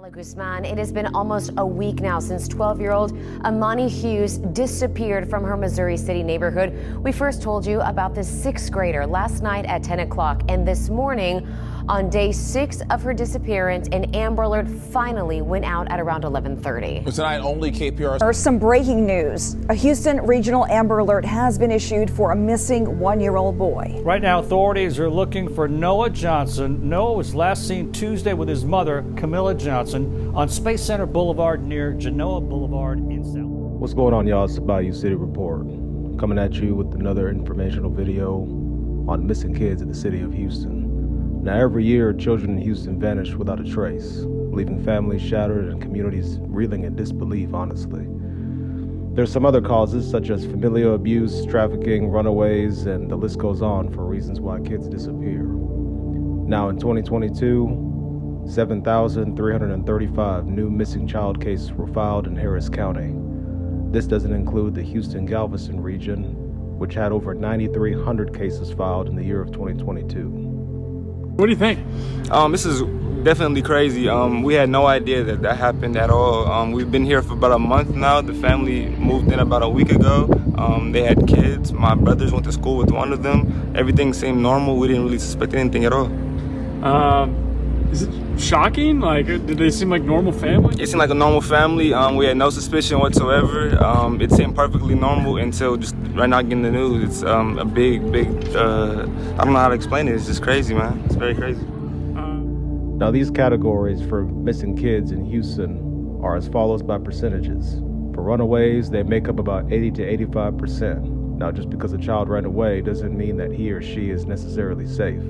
Guzman, it has been almost a week now since 12-year-old Amani Hughes disappeared from her Missouri City neighborhood. We first told you about this sixth grader last night at 10 o'clock, and this morning, on day 6 of her disappearance, an Amber Alert finally went out at around 11:30. Tonight, only KPR. There's some breaking news. A Houston regional Amber Alert has been issued for a missing 1-year-old boy. Right now, authorities are looking for Noah Johnson. Noah was last seen Tuesday with his mother, Camilla Johnson, on Space Center Boulevard near Genoa Boulevard in South. What's going on, y'all? It's the Bayou City Report. Coming at you with another informational video on missing kids in the city of Houston. Now, every year, children in Houston vanish without a trace, leaving families shattered and communities reeling in disbelief, honestly. There's some other causes, such as familial abuse, trafficking, runaways, and the list goes on for reasons why kids disappear. Now, in 2022, 7,335 new missing child cases were filed in Harris County. This doesn't include the Houston-Galveston region, which had over 9,300 cases filed in the year of 2022. What do you think? This is definitely crazy. We had no idea that happened at all. We've been here for about a month now. The family moved in about a week ago. They had kids. My brothers went to school with one of them. Everything seemed normal. We didn't really suspect anything at all. Is it shocking? Like, did they seem like normal family? It seemed like a normal family. We had no suspicion whatsoever. It seemed perfectly normal until just right now getting the news. It's a big, I don't know how to explain it. It's just crazy, man. It's very crazy. Now, these categories for missing kids in Houston are as follows by percentages. For runaways, they make up about 80 to 85%. Now, just because a child ran away doesn't mean that he or she is necessarily safe.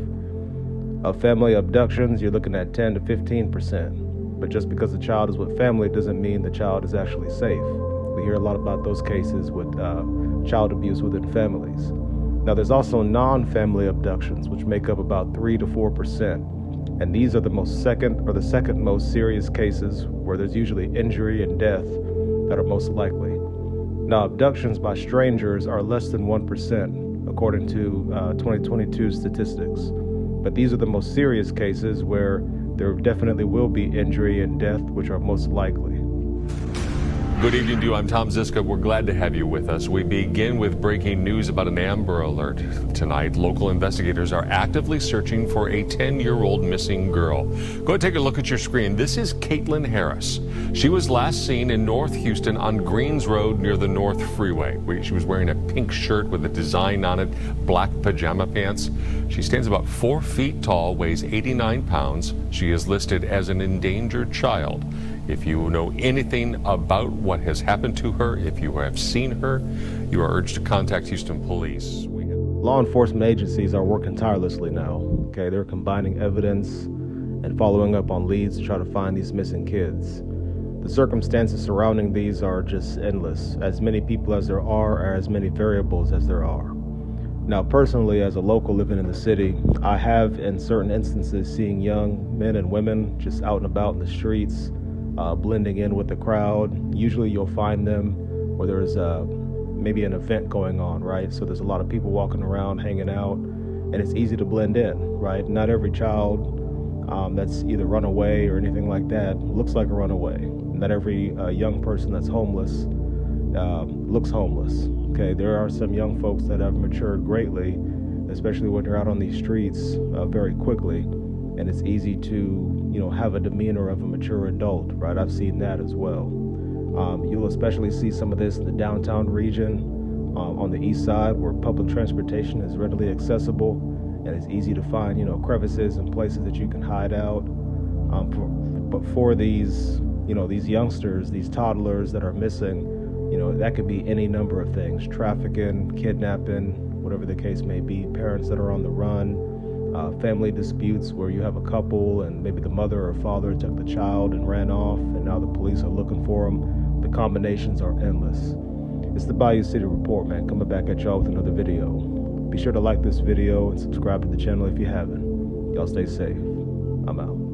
Of family abductions, you're looking at 10 to 15%. But just because a child is with family doesn't mean the child is actually safe. We hear a lot about those cases with child abuse within families. Now, there's also non-family abductions, which make up about 3 to 4%. And these are the second most serious cases where there's usually injury and death that are most likely. Now, abductions by strangers are less than 1%, according to 2022 statistics. But these are the most serious cases where there definitely will be injury and death, which are most likely. Good evening to you. I'm Tom Ziska. We're glad to have you with us. We begin with breaking news about an Amber Alert tonight. Local investigators are actively searching for a 10-year-old missing girl. Go ahead and take a look at your screen. This is Caitlin Harris. She was last seen in North Houston on Greens Road near the North Freeway. She was wearing a pink shirt with a design on it, black pajama pants. She stands about 4 feet tall, weighs 89 pounds. She is listed as an endangered child. If you know anything about what has happened to her, if you have seen her, you are urged to contact Houston Police. Law enforcement agencies are working tirelessly now. Okay, they're combining evidence and following up on leads to try to find these missing kids. The circumstances surrounding these are just endless. As many people as there are as many variables as there are. Now, personally, as a local living in the city, I have in certain instances seen young men and women just out and about in the streets, blending in with the crowd. Usually you'll find them where there's maybe an event going on, right? So there's a lot of people walking around, hanging out, and it's easy to blend in, right? Not every child that's either run away or anything like that looks like a runaway. Not every young person that's homeless looks homeless, okay? There are some young folks that have matured greatly, especially when they're out on these streets very quickly. And it's easy to, have a demeanor of a mature adult, right? I've seen that as well. You'll especially see some of this in the downtown region, on the east side, where public transportation is readily accessible, and it's easy to find, crevices and places that you can hide out. But for these, these youngsters, these toddlers that are missing, that could be any number of things: trafficking, kidnapping, whatever the case may be, parents that are on the run. Family disputes where you have a couple and maybe the mother or father took the child and ran off, and now the police are looking for them. The combinations are endless. It's the Bayou City Report, man, coming back at y'all with another video. Be sure to like this video and subscribe to the channel if you haven't. Y'all stay safe. I'm out.